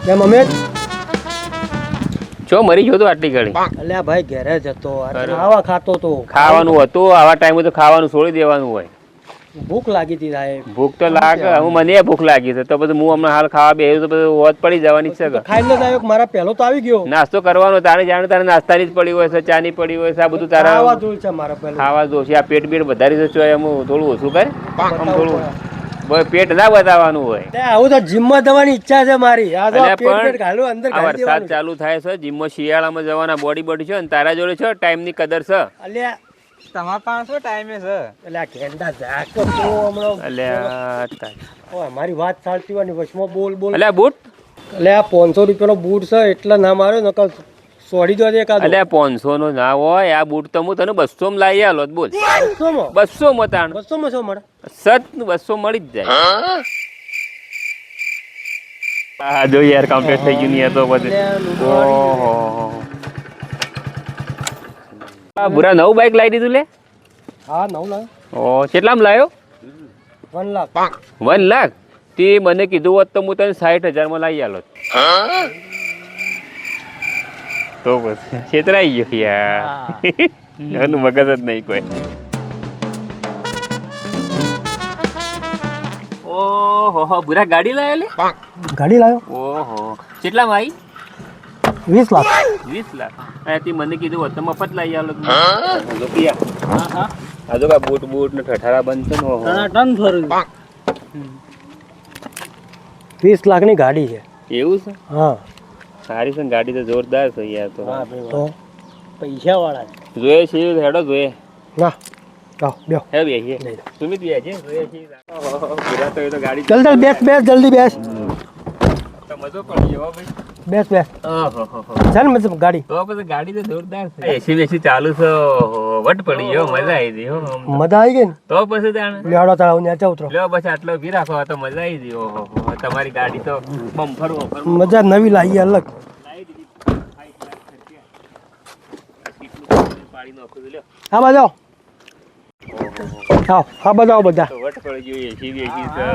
કેમ અમે ચો મરી ગયો તો આટલી ઘડી? અલ્યા ભાઈ ઘેરે જતો આવા ખાતો તો ખાવાનું હતું, આવા ટાઈમે તો ખાવાનું છોડી દેવાનું હોય. ભૂખ લાગી હતી સાહેબ. ભૂખ તો લાગે, હું મને ભૂખ લાગી છે તો પછી હું હમણાં હાલ ખાવા બેહ્યું તો પછી હોત પડી જવાની છે. ખાઈને જ આવ્યો મારા પહેલો તો આવી ગયો. નાસ્તો કરવાનો તારે જાણે તારે નાસ્તાની જ પડી હોય છે, ચાની પડી હોય છે, આ બધું તારા ખાવા જોઈ છે મારા પહેલો. ખાવા જોશે. આ પેટ બેટ વધારી જશે એમ થોડું ઓછું કરે, આમ થોડું પેટ ના બતાવવાનું હોય. આવું તો જીમમાં જવાની ઈચ્છા છે મારી. આ તો પેટ ઘાલું અંદર આ વરસાદ ચાલુ થાય છે, જીમમાં શિયાળામાં જવાના બોડી બોડી છે ને તારા જોડે છે ટાઈમની કદર છે. અલ્યા તમારા પાસે ટાઈમે છે. અલ્યા કેન્ડા જાકો તો હમણાં અલ્યા મારી વાત ચાલતી હોય ને વચમાં બોલ બોલ. અલ્યા બૂટ, અલ્યા 500 રૂપિયાનો બૂટ છે એટલે ના માર્યો નકર સોડી દો એકાદ. અલ્યા 500 નો ના હોય આ બૂટ તો હું તને 200 માં લાવી આલો. બોલ 200 માં તાણ 200 માં શું મળે? સત 200 મળી જ જાય. હા જો યાર કમ્પ્લીટ થઈ ગયું નહીં તો પછી ઓહો આ બુરા નવું બાઈક લાવી દીધું લે. હા 9 લાખ. ઓ કેટલામાં લાવ્યો? 1 લાખ. 1 લાખ? તે મને કીધું હોત તો હું તને 60,000 માં લાવી આલો. તો બસ છેતરાઈ ગયો યાર. એનું મગજ જ નહીં કોઈ. ઓહો બુરા ગાડી લાવ્યો લે. ગાડી લાવ્યો. ઓહો કેટલામાં આવી? 20 લાખ. 20 લાખ. અહીંથી મને કીધું હોત તો મફત લાવી આલો. આ જો બૂટ બૂટ ને ઠઠારા બંધ છે ને ટન ફરું. 20 લાખની ગાડી છે. એવું છે? હા સારી છે ને ગાડી તો જોરદાર છે યાર. તો પૈસા વાળા જોઈએ છે હેડો જોઈએ. ના આવ બેહો. હે બેહીએ સુમિત બેહે છે જોઈએ છે. પૂરા તો એ તો ગાડી જલ્દી બેસ બેસ જલ્દી બેસ. તો મજો પડી ગયો ભાઈ. બેસ બેસ. ઓહો ચાલ મતલબ ગાડી તો પછી ગાડી તો જોરદાર છે. એસી બેસી ચાલુ છે. વટ પડી ગયો, મજા આવી ગઈ. મજા આવી ગઈ ને તો પછી તાણ લેડો તાવ ને ઉતરો. લ્યો પછી આટલો ભી રાખો તો મજા આવી ગઈ. ઓહો તમારી ગાડી તો બમ્ફર ઓફર મજા નવી લાવી અલગ. હા બજાવ આવ હા બજાવ બધા. વટ પડી ગયો. એસી બેસી છે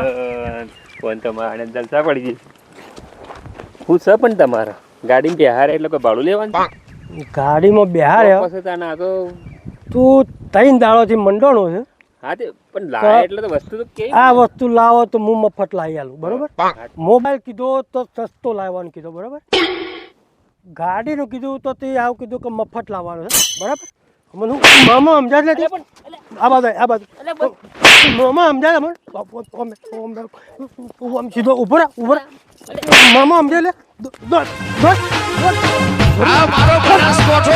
ફોન તમારે જલસા પડી ગઈ. હું છે પણ તમારા ગાડીમાં બેહારે એટલે કોઈ ભાડું લેવાનું? ગાડીમાં બેહાર પછી તાના તો તું 3 દાડોથી મંડોણો છે. હા તે પણ લાવે એટલે તો વસ્તુ તો કે આ વસ્તુ લાવો તો હું મફત લાવી આલું બરોબર. મોબાઈલ કીધો તો સસ્તો લાવવાનું કીધો બરોબર. ગાડીનું કીધું તો તે આવું કીધું કે મફત લાવવાનું છે બરાબર. મને મામા સમજાય નથી પણ આ બાજુ મામા સમજાય મને સીધો ઉભો રહે મામા સમજાય લે. આ મારો બનાસકોઠો.